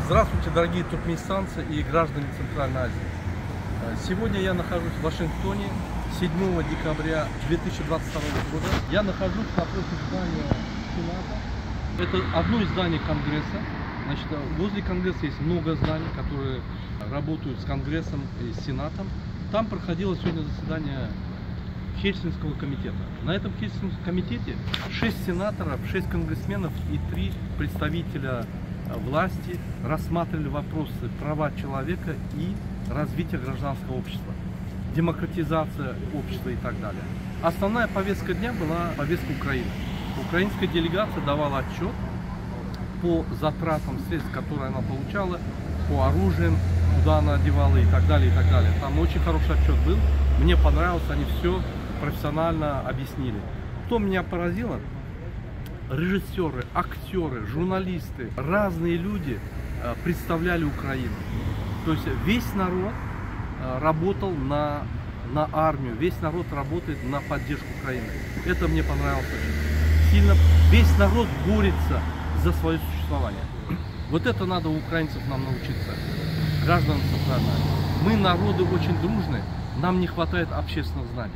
Здравствуйте, дорогие туркменистанцы и граждане Центральной Азии. Сегодня я нахожусь в Вашингтоне 7 декабря 2022 года. Я нахожусь напротив здания Сената. Это одно из зданий Конгресса. Значит, возле Конгресса есть много зданий, которые работают с Конгрессом и с Сенатом. Там проходило сегодня заседание Хельсинского комитета. На этом Хельсинском комитете 6 сенаторов, 6 конгрессменов и 3 представителя власти рассматривали вопросы права человека и развития гражданского общества, демократизация общества и так далее. Основная повестка дня была повестка Украины. Украинская делегация давала отчет по затратам средств, которые она получала, по оружиям, куда она одевала и так далее, и так далее. Там очень хороший отчет был, мне понравился, они все профессионально объяснили. Что меня поразило? Режиссеры, актеры, журналисты, разные люди представляли Украину. То есть весь народ работал на армию, весь народ работает на поддержку Украины. Это мне понравилось очень сильно. Весь народ борется за свое существование. Вот это надо у украинцев нам научиться, граждан Центральной Азии. Мы народы очень дружные, нам не хватает общественных знаний.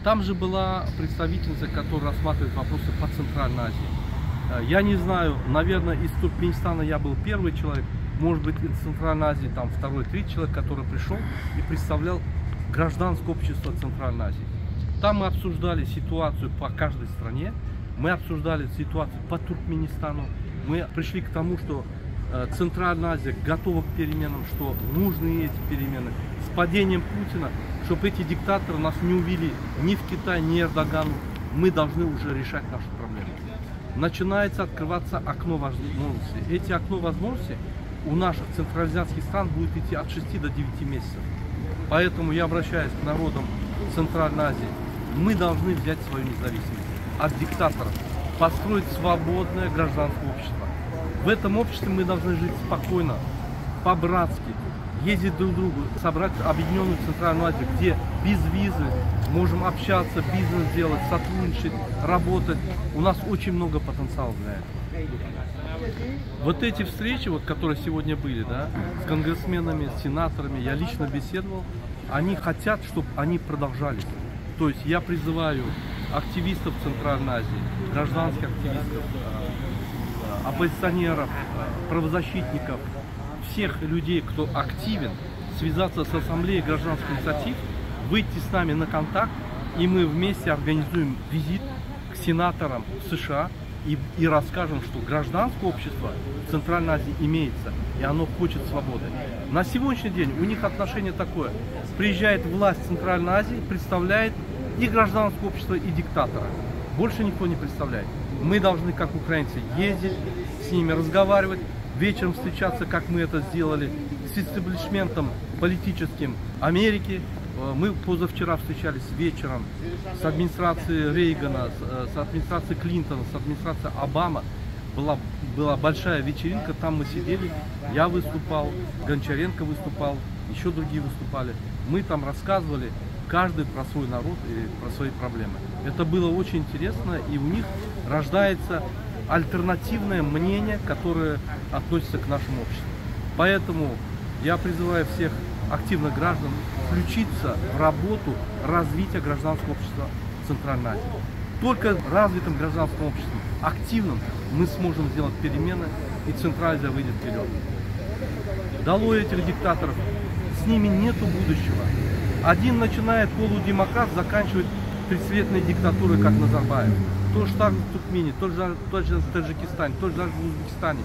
Там же была представительница, которая рассматривает вопросы по Центральной Азии. Я не знаю, наверное, из Туркменистана я был первый человек, может быть, из Центральной Азии там второй, третий человек, который пришел и представлял гражданское общество Центральной Азии. Там мы обсуждали ситуацию по каждой стране, мы обсуждали ситуацию по Туркменистану, мы пришли к тому, что Центральная Азия готова к переменам, что нужны эти перемены. С падением Путина, чтобы эти диктаторы нас не увели ни в Китай, ни Эрдогану, мы должны уже решать наши проблемы. Начинается открываться окно возможностей. Эти окно возможностей у наших центральноазиатских стран будет идти от 6 до 9 месяцев. Поэтому я обращаюсь к народам Центральной Азии. Мы должны взять свою независимость от диктаторов, построить свободное гражданское общество. В этом обществе мы должны жить спокойно, по-братски, ездить друг к другу, собрать объединенную Центральную Азию, где без визы можем общаться, бизнес делать, сотрудничать, работать. У нас очень много потенциала для этого. Вот эти встречи, вот, которые сегодня были, да, с конгрессменами, с сенаторами, я лично беседовал, они хотят, чтобы они продолжались. То есть я призываю активистов Центральной Азии, гражданских активистов, оппозиционеров, правозащитников, всех людей, кто активен, связаться с Ассамблеей гражданских инициатив, выйти с нами на контакт, и мы вместе организуем визит к сенаторам США и расскажем, что гражданское общество в Центральной Азии имеется, и оно хочет свободы. На сегодняшний день у них отношение такое. Приезжает власть Центральной Азии, представляет и гражданское общество, и диктатора. Больше никто не представляет. Мы должны, как украинцы, ездить, с ними разговаривать, вечером встречаться, как мы это сделали, с истеблишментом политическим Америки. Мы позавчера встречались вечером с администрацией Рейгана, с администрацией Клинтона, с администрацией Обамы. Была большая вечеринка, там мы сидели, я выступал, Гончаренко выступал, еще другие выступали. Мы там рассказывали, каждый про свой народ и про свои проблемы. Это было очень интересно, и у них рождается альтернативное мнение, которое относится к нашему обществу. Поэтому я призываю всех активных граждан включиться в работу развития гражданского общества Центральной Азии. Только развитым гражданским обществом, активным, мы сможем сделать перемены, и Центральная Азия выйдет вперед. Долой этих диктаторов, с ними нету будущего. Один начинает полудемократ, заканчивает предсветной диктатурой, как Назарбаев. То же так в Туркмении, то же в Таджикистане, то же в Узбекистане.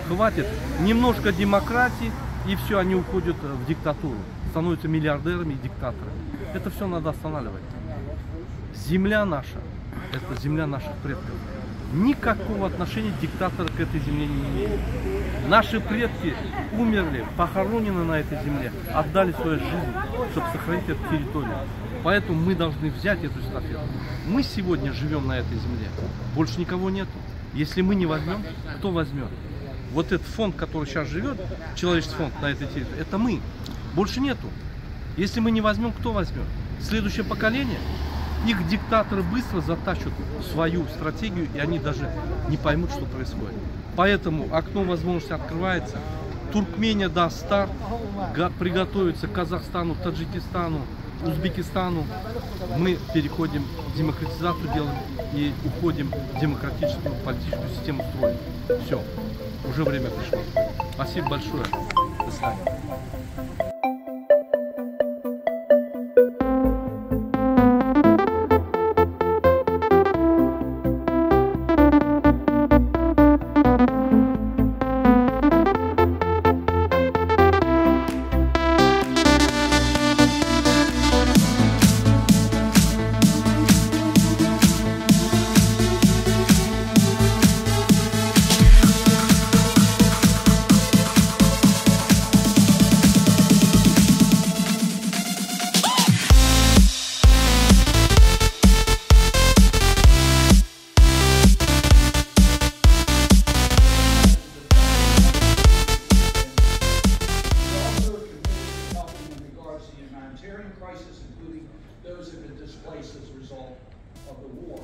Хватит немножко демократии, и все, они уходят в диктатуру, становятся миллиардерами и диктаторами. Это все надо останавливать. Земля наша, это земля наших предков. Никакого отношения диктаторы к этой земле не имеют. Наши предки умерли, похоронены на этой земле, отдали свою жизнь, чтобы сохранить эту территорию. Поэтому мы должны взять эту эстафету. Мы сегодня живем на этой земле, больше никого нету. Если мы не возьмем, кто возьмет? Вот этот фонд, который сейчас живет, человеческий фонд на этой территории, это мы. Больше нету. Если мы не возьмем, кто возьмет? Следующее поколение? Их диктаторы быстро затащат свою стратегию, и они даже не поймут, что происходит. Поэтому окно возможности открывается. Туркмения даст старт, приготовится к Казахстану, Таджикистану, Узбекистану. Мы переходим к демократизацию делаем и уходим в демократическую политическую систему строим. Все, уже время пришло. Спасибо большое. До свидания. Crisis, including those who have been displaced as a result of the war.